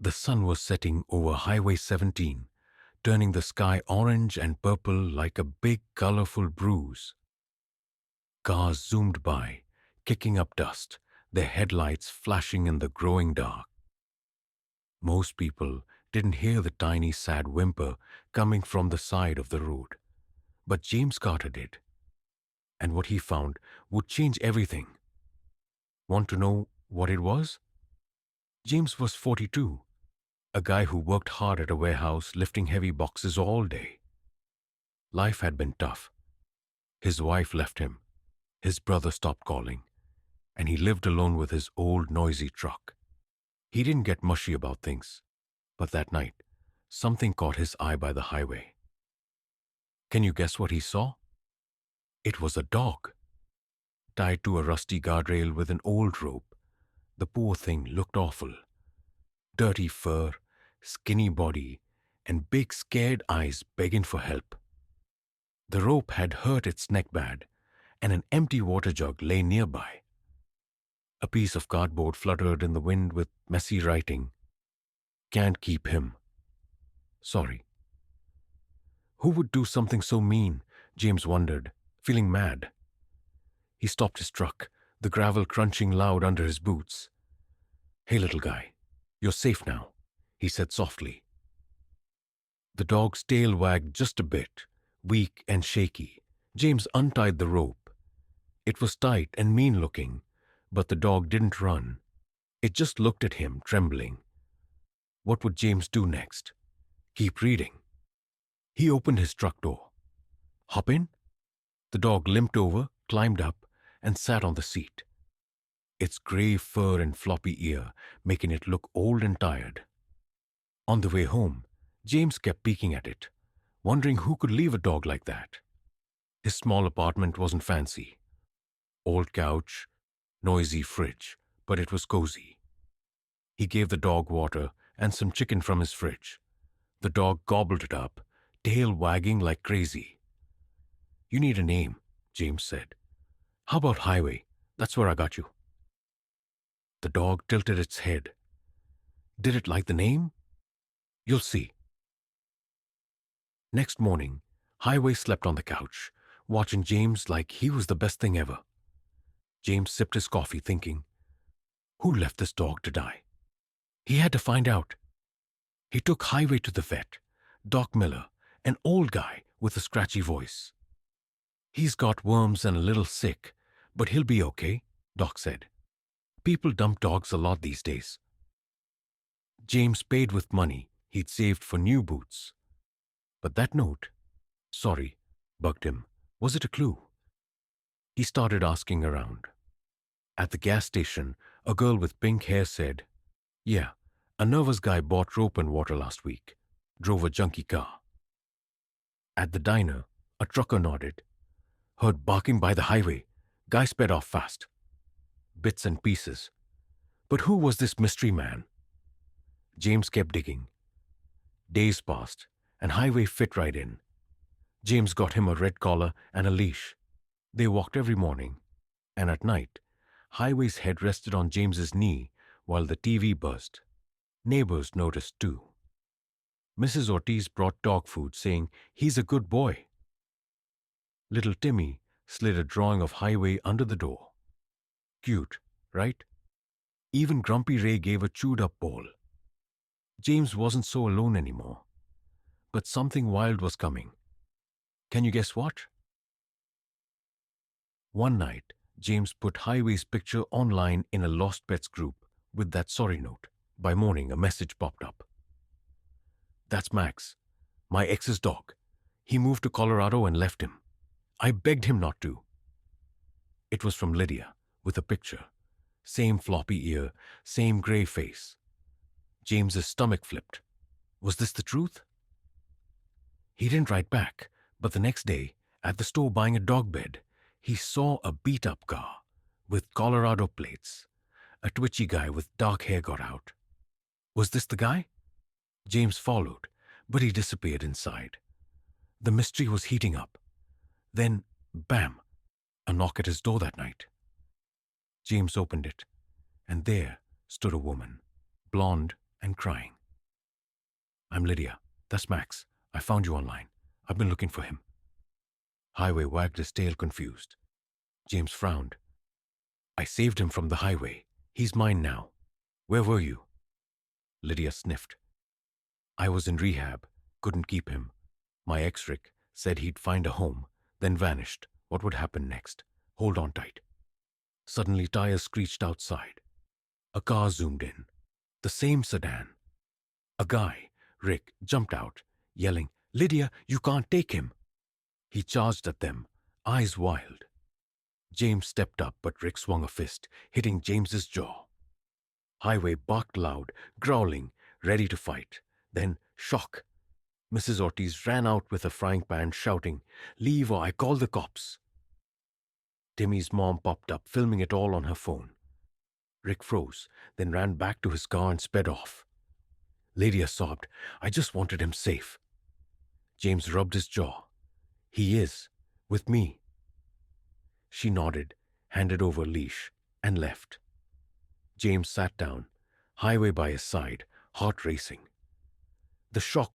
The sun was setting over Highway 17, turning the sky orange and purple like a big, colorful bruise. Cars zoomed by, kicking up dust, their headlights flashing in the growing dark. Most people didn't hear the tiny, sad whimper coming from the side of the road, but James Carter did. And what he found would change everything. Want to know what it was? James was 42, a guy who worked hard at a warehouse lifting heavy boxes all day. Life had been tough. His wife left him, his brother stopped calling, and he lived alone with his old noisy truck. He didn't get mushy about things, but that night, something caught his eye by the highway. Can you guess what he saw? It was a dog, tied to a rusty guardrail with an old rope. The poor thing looked awful. Dirty fur, skinny body, and big scared eyes begging for help. The rope had hurt its neck bad, and an empty water jug lay nearby. A piece of cardboard fluttered in the wind with messy writing. Can't keep him. Sorry. Who would do something so mean? James wondered, feeling mad. He stopped his truck, the gravel crunching loud under his boots. Hey, little guy, you're safe now, he said softly. The dog's tail wagged just a bit, weak and shaky. James untied the rope. It was tight and mean-looking, but the dog didn't run. It just looked at him, trembling. What would James do next? Keep reading. He opened his truck door. Hop in? The dog limped over, climbed up, and sat on the seat. Its gray fur and floppy ear making it look old and tired. On the way home, James kept peeking at it, wondering who could leave a dog like that. His small apartment wasn't fancy. Old couch, noisy fridge, but it was cozy. He gave the dog water and some chicken from his fridge. The dog gobbled it up, tail wagging like crazy. You need a name, James said. How about Highway? That's where I got you. The dog tilted its head. Did it like the name? You'll see. Next morning, Highway slept on the couch, watching James like he was the best thing ever. James sipped his coffee thinking, who left this dog to die? He had to find out. He took Highway to the vet, Doc Miller, an old guy with a scratchy voice. He's got worms and a little sick, but he'll be okay, Doc said. People dump dogs a lot these days. James paid with money he'd saved for new boots. But that note, sorry, bugged him. Was it a clue? He started asking around. At the gas station, a girl with pink hair said, yeah, a nervous guy bought rope and water last week, drove a junky car. At the diner, a trucker nodded. Heard barking by the highway. Guy sped off fast. Bits and pieces. But who was this mystery man? James kept digging. Days passed, and Highway fit right in. James got him a red collar and a leash. They walked every morning, and at night, Highway's head rested on James's knee while the TV buzzed. Neighbors noticed too. Mrs. Ortiz brought dog food, saying, he's a good boy. Little Timmy slid a drawing of Highway under the door. Cute, right? Even Grumpy Ray gave a chewed-up ball. James wasn't so alone anymore. But something wild was coming. Can you guess what? One night, James put Highway's picture online in a Lost Pets group with that sorry note. By morning, a message popped up. That's Max, my ex's dog. He moved to Colorado and left him. I begged him not to. It was from Lydia, with a picture. Same floppy ear, same gray face. James's stomach flipped. Was this the truth? He didn't write back, but the next day, at the store buying a dog bed, he saw a beat-up car with Colorado plates. A twitchy guy with dark hair got out. Was this the guy? James followed, but he disappeared inside. The mystery was heating up. Then, bam, a knock at his door that night. James opened it, and there stood a woman, blonde and crying. I'm Lydia. That's Max. I found you online. I've been looking for him. Highway wagged his tail confused. James frowned. I saved him from the highway. He's mine now. Where were you? Lydia sniffed. I was in rehab. Couldn't keep him. My ex-Rick said he'd find a home, then vanished. What would happen next? Hold on tight. Suddenly, tires screeched outside. A car zoomed in. The same sedan. A guy, Rick, jumped out, yelling, Lydia, you can't take him. He charged at them, eyes wild. James stepped up, but Rick swung a fist, hitting James's jaw. Highway barked loud, growling, ready to fight. Then, shock. Mrs. Ortiz ran out with a frying pan, shouting, Leave or I call the cops. Timmy's mom popped up, filming it all on her phone. Rick froze, then ran back to his car and sped off. Lydia sobbed, I just wanted him safe. James rubbed his jaw. He is, with me. She nodded, handed over a leash, and left. James sat down, Highway by his side, heart racing. The shock